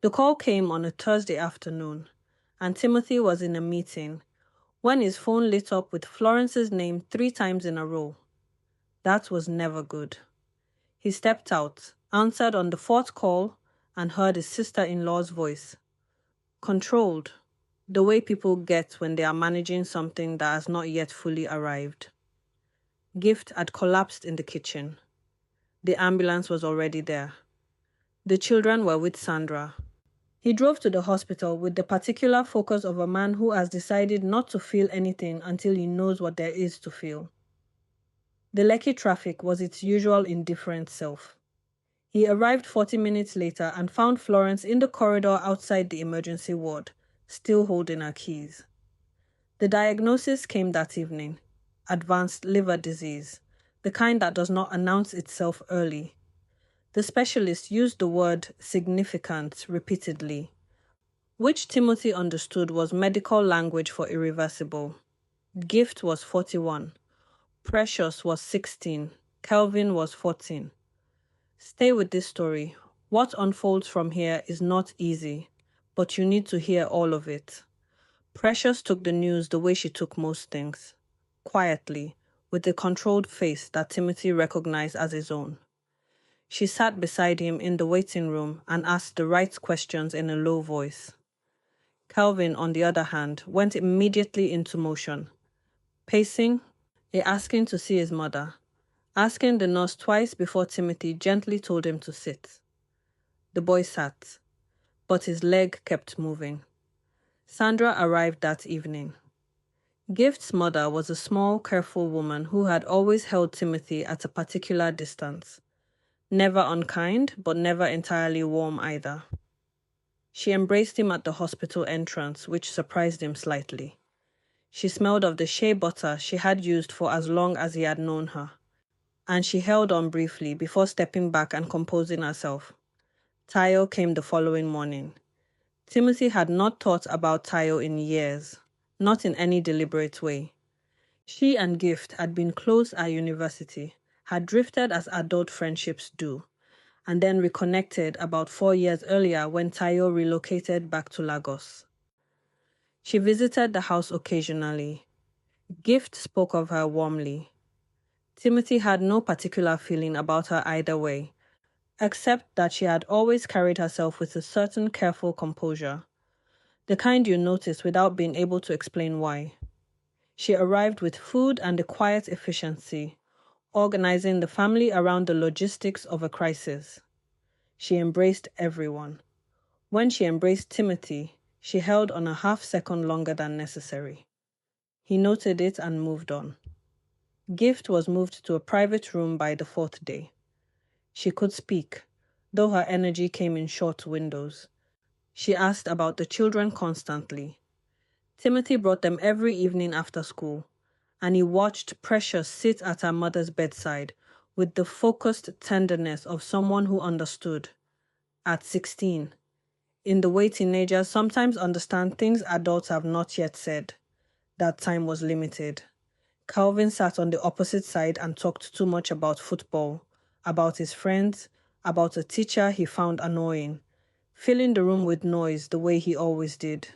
The call came on a Thursday afternoon, and Timothy was in a meeting when his phone lit up with Florence's name 3 times in a row. That was never good. He stepped out, answered on the 4th call, and heard his sister-in-law's voice. Controlled, the way people get when they are managing something that has not yet fully arrived. Gift had collapsed in the kitchen. The ambulance was already there. The children were with Sandra. He drove to the hospital with the particular focus of a man who has decided not to feel anything until he knows what there is to feel. The Lekki traffic was its usual indifferent self. He arrived 40 minutes later and found Florence in the corridor outside the emergency ward, still holding her keys. The diagnosis came that evening: advanced liver disease, the kind that does not announce itself early. The specialist used the word significant repeatedly, which Timothy understood was medical language for irreversible. Gift was 41. Precious was 16. Kelvin was 14. Stay with this story. What unfolds from here is not easy, but you need to hear all of it. Precious took the news the way she took most things, quietly, with a controlled face that Timothy recognized as his own. She sat beside him in the waiting room and asked the right questions in a low voice. Kelvin, on the other hand, went immediately into motion, pacing, asking to see his mother, asking the nurse twice before Timothy gently told him to sit. The boy sat, but his leg kept moving. Sandra arrived that evening. Gift's mother was a small, careful woman who had always held Timothy at a particular distance. Never unkind, but never entirely warm either. She embraced him at the hospital entrance, which surprised him slightly. She smelled of the shea butter she had used for as long as he had known her, and she held on briefly before stepping back and composing herself. Tayo came the following morning. Timothy had not thought about Tayo in years, not in any deliberate way. She and Gift had been close at university, had drifted as adult friendships do, and then reconnected about 4 years earlier when Tayo relocated back to Lagos. She visited the house occasionally. Gift spoke of her warmly. Timothy had no particular feeling about her either way, except that she had always carried herself with a certain careful composure, the kind you notice without being able to explain why. She arrived with food and a quiet efficiency, organizing the family around the logistics of a crisis. She embraced everyone. When she embraced Timothy, she held on a half-second longer than necessary. He noted it and moved on. Gift was moved to a private room by the 4th day. She could speak, though her energy came in short windows. She asked about the children constantly. Timothy brought them every evening after school, and he watched Precious sit at her mother's bedside with the focused tenderness of someone who understood. At 16, in the way teenagers sometimes understand things adults have not yet said. That time was limited. Calvin sat on the opposite side and talked too much about football, about his friends, about a teacher he found annoying, filling the room with noise the way he always did.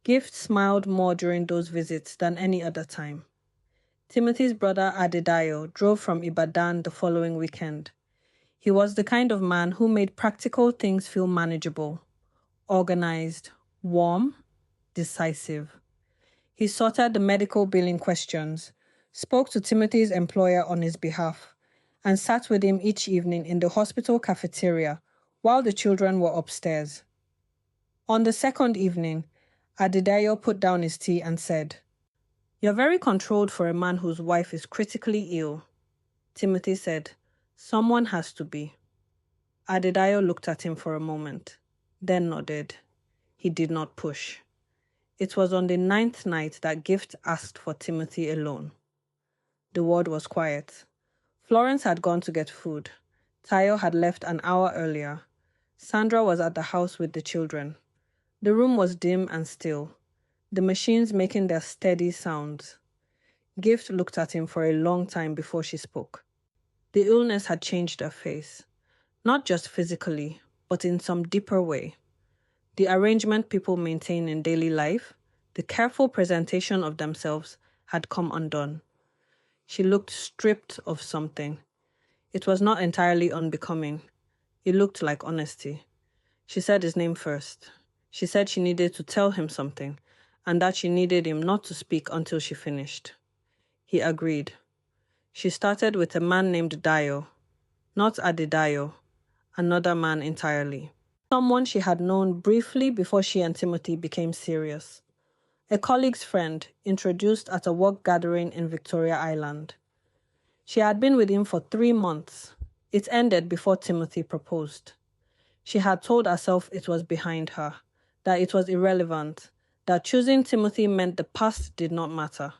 Gift smiled more during those visits than any other time. Timothy's brother Adedayo drove from Ibadan the following weekend. He was the kind of man who made practical things feel manageable, organized, warm, decisive. He sorted the medical billing questions, spoke to Timothy's employer on his behalf, and sat with him each evening in the hospital cafeteria while the children were upstairs. On the 2nd evening, Adedayo put down his tea and said, "You're very controlled for a man whose wife is critically ill." Timothy said, "Someone has to be." Adedayo looked at him for a moment, then nodded. He did not push. It was on the 9th night that Gift asked for Timothy alone. The ward was quiet. Florence had gone to get food. Tayo had left an hour earlier. Sandra was at the house with the children. The room was dim and still, the machines making their steady sounds. Gift looked at him for a long time before she spoke. The illness had changed her face, not just physically, but in some deeper way. the arrangement people maintain in daily life, the careful presentation of themselves had come undone. She looked stripped of something. It was not entirely unbecoming. It looked like honesty. She said his name first. She said she needed to tell him something, and that she needed him not to speak until she finished. He agreed. She started with a man named Dio, not Adedayo, another man entirely. Someone she had known briefly before she and Timothy became serious. A colleague's friend, introduced at a work gathering in Victoria Island. She had been with him for 3 months. It ended before Timothy proposed. She had told herself it was behind her, that it was irrelevant, that choosing Timothy meant the past did not matter.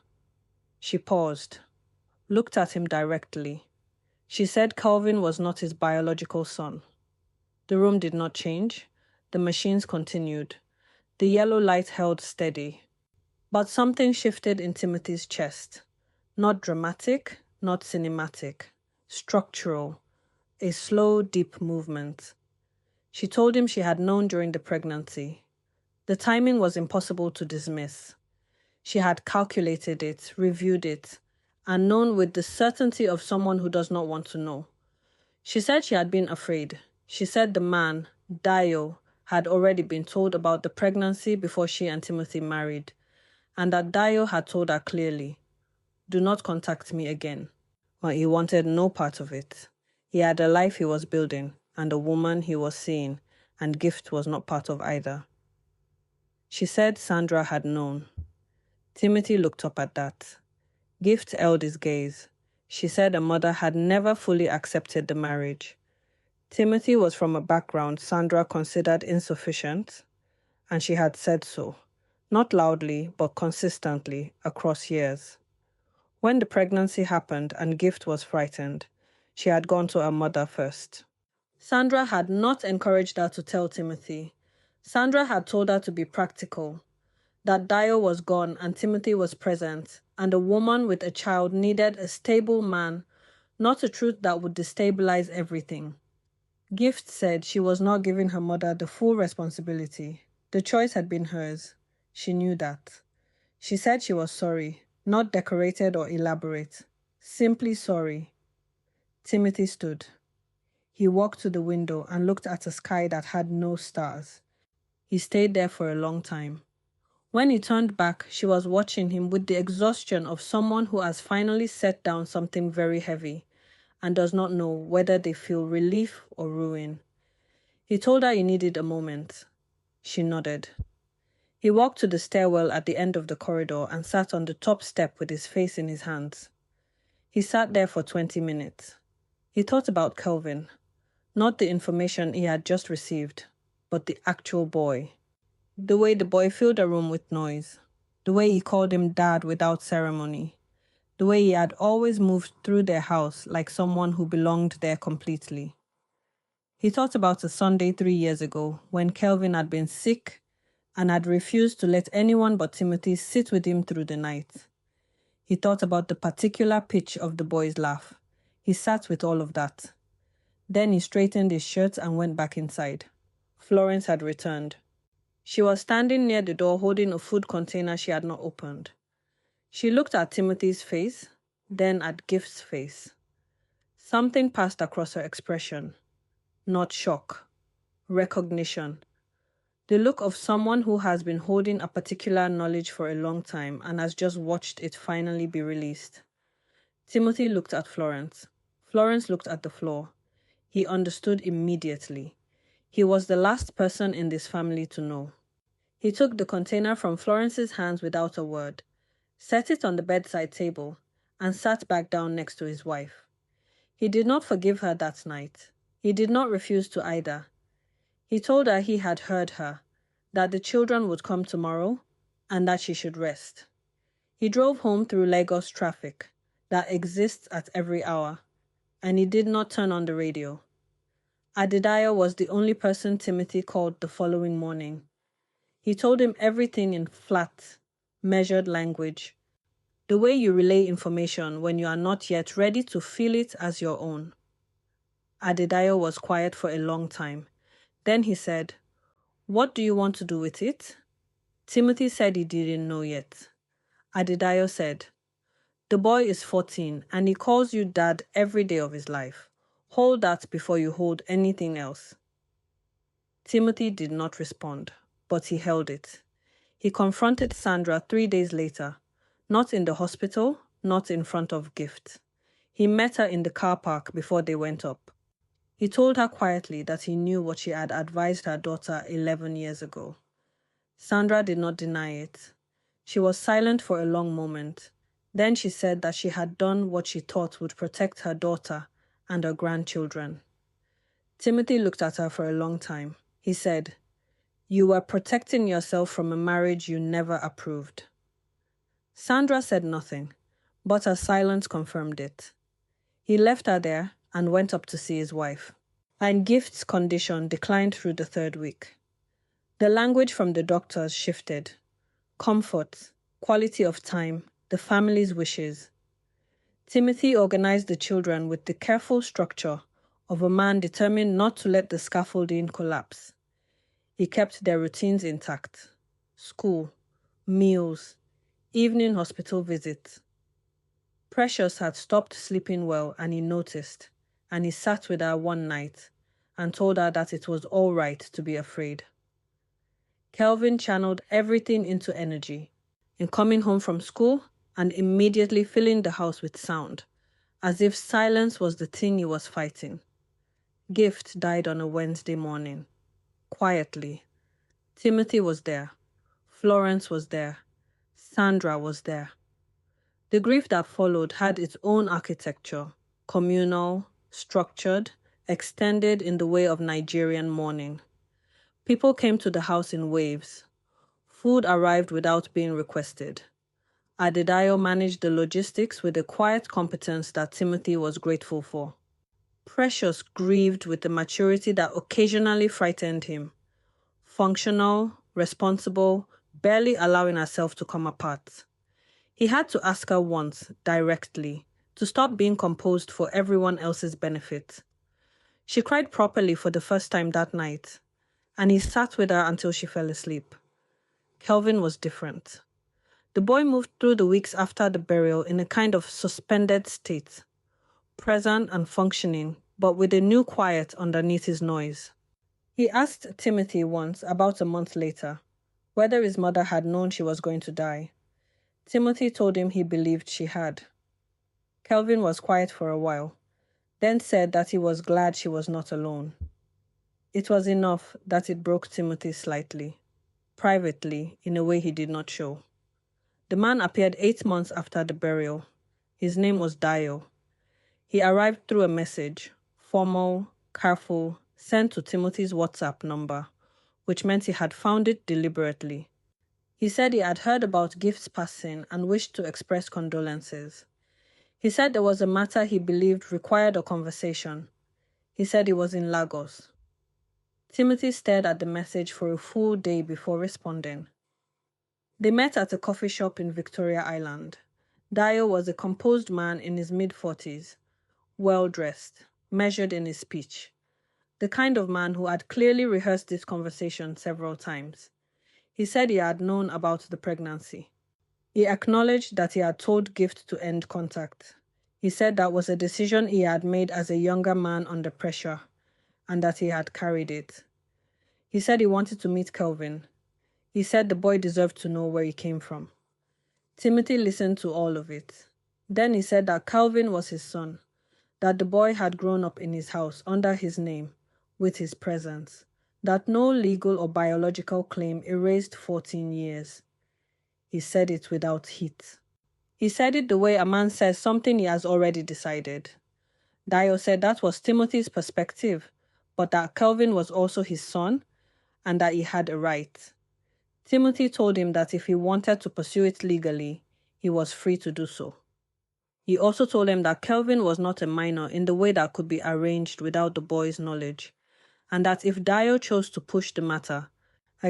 She paused, looked at him directly. She said Kelvin was not his biological son. The room did not change. The machines continued. The yellow light held steady. But something shifted in Timothy's chest. Not dramatic, not cinematic. Structural. A slow, deep movement. She told him she had known during the pregnancy. The timing was impossible to dismiss. She had calculated it, reviewed it, and known with the certainty of someone who does not want to know. She said she had been afraid. She said the man, Dio, had already been told about the pregnancy before she and Timothy married, and that Dio had told her clearly, "Do not contact me again." But he wanted no part of it. He had a life he was building, and a woman he was seeing, and Gift was not part of either. She said Sandra had known. Timothy looked up at that. Gift held his gaze. She said a mother had never fully accepted the marriage. Timothy was from a background Sandra considered insufficient, and she had said so, not loudly but consistently across years. When the pregnancy happened and Gift was frightened, she had gone to her mother first. Sandra had not encouraged her to tell Timothy. Sandra had told her to be practical, that Dio was gone and Timothy was present, and a woman with a child needed a stable man, not a truth that would destabilize everything. Gift said she was not giving her mother the full responsibility. The choice had been hers. She knew that. She said she was sorry, not decorated or elaborate. Simply sorry. Timothy stood. He walked to the window and looked at a sky that had no stars. He stayed there for a long time. When he turned back, she was watching him with the exhaustion of someone who has finally set down something very heavy and does not know whether they feel relief or ruin. He told her he needed a moment. She nodded. He walked to the stairwell at the end of the corridor and sat on the top step with his face in his hands. He sat there for 20 minutes. He thought about Kelvin, not the information he had just received, but the actual boy. The way the boy filled a room with noise, the way he called him Dad without ceremony, the way he had always moved through their house like someone who belonged there completely. He thought about a Sunday 3 years ago when Kelvin had been sick and had refused to let anyone but Timothy sit with him through the night. He thought about the particular pitch of the boy's laugh. He sat with all of that. Then he straightened his shirt and went back inside. Florence had returned. She was standing near the door holding a food container she had not opened. She looked at Timothy's face, then at Gift's face. Something passed across her expression. Not shock. Recognition. The look of someone who has been holding a particular knowledge for a long time and has just watched it finally be released. Timothy looked at Florence. Florence looked at the floor. He understood immediately. He was the last person in this family to know. He took the container from Florence's hands without a word, set it on the bedside table, and sat back down next to his wife. He did not forgive her that night. He did not refuse to either. He told her he had heard her, that the children would come tomorrow, and that she should rest. He drove home through Lagos traffic that exists at every hour, and he did not turn on the radio. Adedayo was the only person Timothy called the following morning. He told him everything in flat, measured language, the way you relay information when you are not yet ready to feel it as your own. Adedayo was quiet for a long time. Then he said, What do you want to do with it? Timothy said he didn't know yet. Adedayo said, the boy is 14 and he calls you dad every day of his life. Hold that before you hold anything else. Timothy did not respond, but he held it. He confronted Sandra 3 days later, not in the hospital, not in front of Gift. He met her in the car park before they went up. He told her quietly that he knew what she had advised her daughter 11 years ago. Sandra did not deny it. She was silent for a long moment. Then she said that she had done what she thought would protect her daughter and her grandchildren. Timothy looked at her for a long time. He said, you were protecting yourself from a marriage you never approved. Sandra said nothing, but her silence confirmed it. He left her there and went up to see his wife. And Gift's condition declined through the 3rd week. The language from the doctors shifted. Comfort, quality of time, the family's wishes. Timothy organized the children with the careful structure of a man determined not to let the scaffolding collapse. He kept their routines intact. School, meals, evening hospital visits. Precious had stopped sleeping well and he noticed, and he sat with her one night and told her that it was all right to be afraid. Kelvin channeled everything into energy, in coming home from school and immediately filling the house with sound, as if silence was the thing he was fighting. Gift died on a Wednesday morning. Quietly. Timothy was there. Florence was there. Sandra was there. The grief that followed had its own architecture, communal, structured, extended in the way of Nigerian mourning. People came to the house in waves. Food arrived without being requested. Adedayo managed the logistics with a quiet competence that Timothy was grateful for. Precious grieved with a maturity that occasionally frightened him. Functional, responsible, barely allowing herself to come apart. He had to ask her once, directly, to stop being composed for everyone else's benefit. She cried properly for the first time that night, and he sat with her until she fell asleep. Kelvin was different. The boy moved through the weeks after the burial in a kind of suspended state, present and functioning, but with a new quiet underneath his noise. He asked Timothy once, about a month later, whether his mother had known she was going to die. Timothy told him he believed she had. Kelvin was quiet for a while, then said that he was glad she was not alone. It was enough that it broke Timothy slightly, privately, in a way he did not show. The man appeared 8 months after the burial. His name was Dio. He arrived through a message, formal, careful, sent to Timothy's WhatsApp number, which meant he had found it deliberately. He said he had heard about Gift's passing and wished to express condolences. He said there was a matter he believed required a conversation. He said he was in Lagos. Timothy stared at the message for a full day before responding. They met at a coffee shop in Victoria Island. Dio was a composed man in his mid-40s, well-dressed, measured in his speech. The kind of man who had clearly rehearsed this conversation several times. He said he had known about the pregnancy. He acknowledged that he had told Gift to end contact. He said that was a decision he had made as a younger man under pressure, and that he had carried it. He said he wanted to meet Kelvin. He said the boy deserved to know where he came from. Timothy listened to all of it. Then he said that Kelvin was his son, that the boy had grown up in his house under his name, with his presence, that no legal or biological claim erased 14 years. He said it without heat. He said it the way a man says something he has already decided. Dio said that was Timothy's perspective, but that Kelvin was also his son, and that he had a right. Timothy told him that if he wanted to pursue it legally, he was free to do so. He also told him that Kelvin was not a minor in the way that could be arranged without the boy's knowledge, and that if Dio chose to push the matter,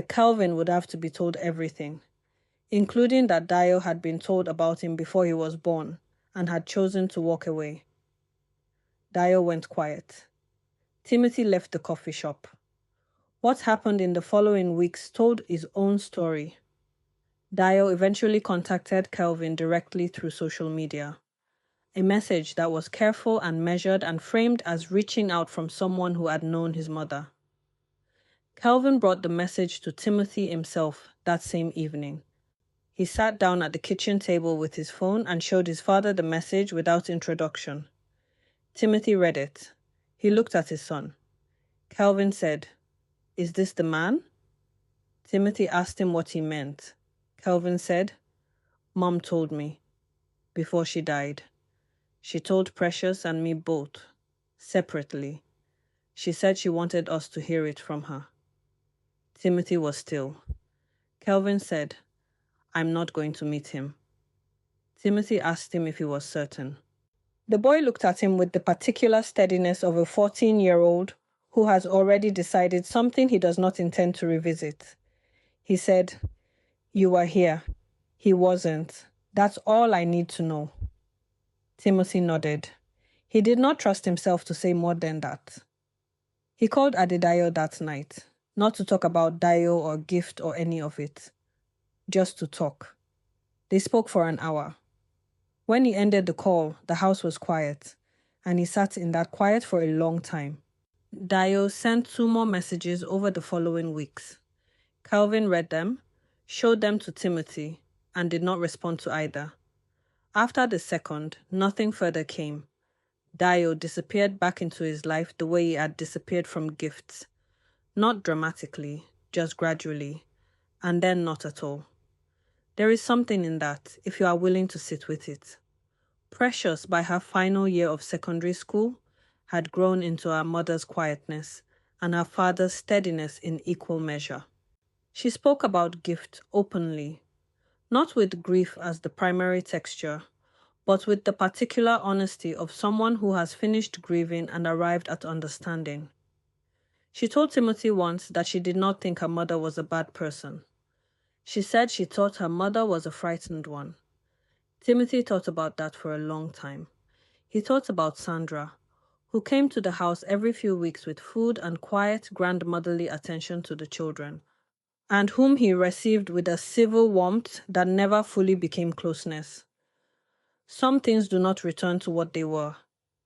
Kelvin would have to be told everything, including that Dio had been told about him before he was born and had chosen to walk away. Dio went quiet. Timothy left the coffee shop. What happened in the following weeks told his own story. Dio eventually contacted Kelvin directly through social media. A message that was careful and measured and framed as reaching out from someone who had known his mother. Kelvin brought the message to Timothy himself that same evening. He sat down at the kitchen table with his phone and showed his father the message without introduction. Timothy read it. He looked at his son. Kelvin said, "Is this the man?" Timothy asked him what he meant. Kelvin said, "Mom told me, before she died. She told Precious and me both, separately. She said she wanted us to hear it from her." Timothy was still. Kelvin said, "I'm not going to meet him." Timothy asked him if he was certain. The boy looked at him with the particular steadiness of a 14-year-old who has already decided something he does not intend to revisit. He said, "You were here. He wasn't. That's all I need to know." Timothy nodded. He did not trust himself to say more than that. He called Adedayo that night, not to talk about Dayo or gift or any of it, just to talk. They spoke for an hour. When he ended the call, the house was quiet, and he sat in that quiet for a long time. Dayo sent 2 more messages over the following weeks. Calvin read them, showed them to Timothy, and did not respond to either. After the second, nothing further came. Dayo disappeared back into his life the way he had disappeared from gifts. Not dramatically, just gradually, and then not at all. There is something in that, if you are willing to sit with it. Precious, by her final year of secondary school, had grown into her mother's quietness and her father's steadiness in equal measure. She spoke about gift openly, not with grief as the primary texture, but with the particular honesty of someone who has finished grieving and arrived at understanding. She told Timothy once that she did not think her mother was a bad person. She said she thought her mother was a frightened one. Timothy thought about that for a long time. He thought about Sandra, who came to the house every few weeks with food and quiet, grandmotherly attention to the children, and whom he received with a civil warmth that never fully became closeness. Some things do not return to what they were.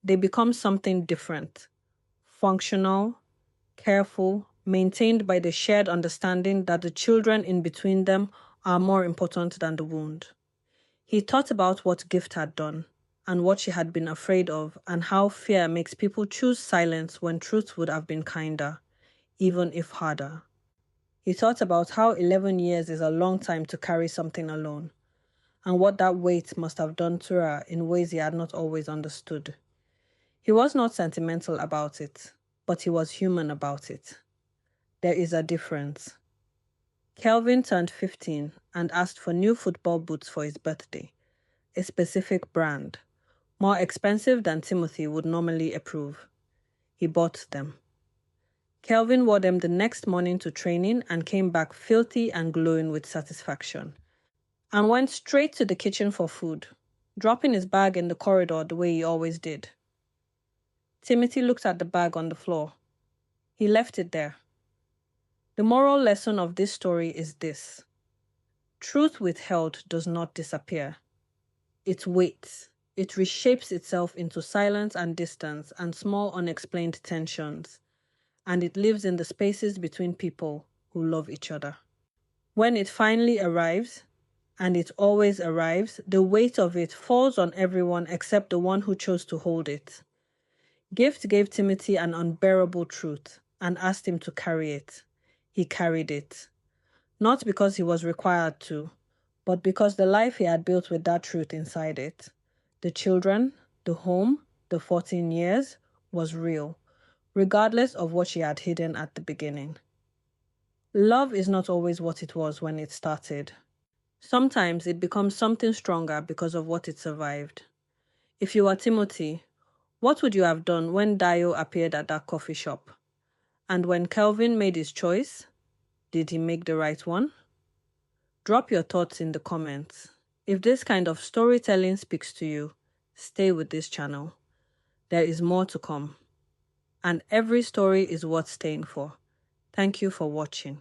They become something different, functional, careful, maintained by the shared understanding that the children in between them are more important than the wound. He thought about what Gift had done, and what she had been afraid of, and how fear makes people choose silence when truth would have been kinder, even if harder. He thought about how 11 years is a long time to carry something alone, and what that weight must have done to her in ways he had not always understood. He was not sentimental about it, but he was human about it. There is a difference. Kelvin turned 15 and asked for new football boots for his birthday, a specific brand, more expensive than Timothy would normally approve. He bought them. Kelvin wore them the next morning to training and came back filthy and glowing with satisfaction, and went straight to the kitchen for food, dropping his bag in the corridor the way he always did. Timothy looked at the bag on the floor. He left it there. The moral lesson of this story is this: truth withheld does not disappear. It waits. It reshapes itself into silence and distance and small unexplained tensions, and it lives in the spaces between people who love each other. When it finally arrives, and it always arrives, the weight of it falls on everyone except the one who chose to hold it. Gift gave Timothy an unbearable truth and asked him to carry it. He carried it. Not because he was required to, but because the life he had built with that truth inside it, the children, the home, the 14 years, was real, regardless of what she had hidden at the beginning. Love is not always what it was when it started. Sometimes it becomes something stronger because of what it survived. If you were Timothy, what would you have done when Dio appeared at that coffee shop? And when Kelvin made his choice, did he make the right one? Drop your thoughts in the comments. If this kind of storytelling speaks to you, stay with this channel. There is more to come. And every story is worth staying for. Thank you for watching.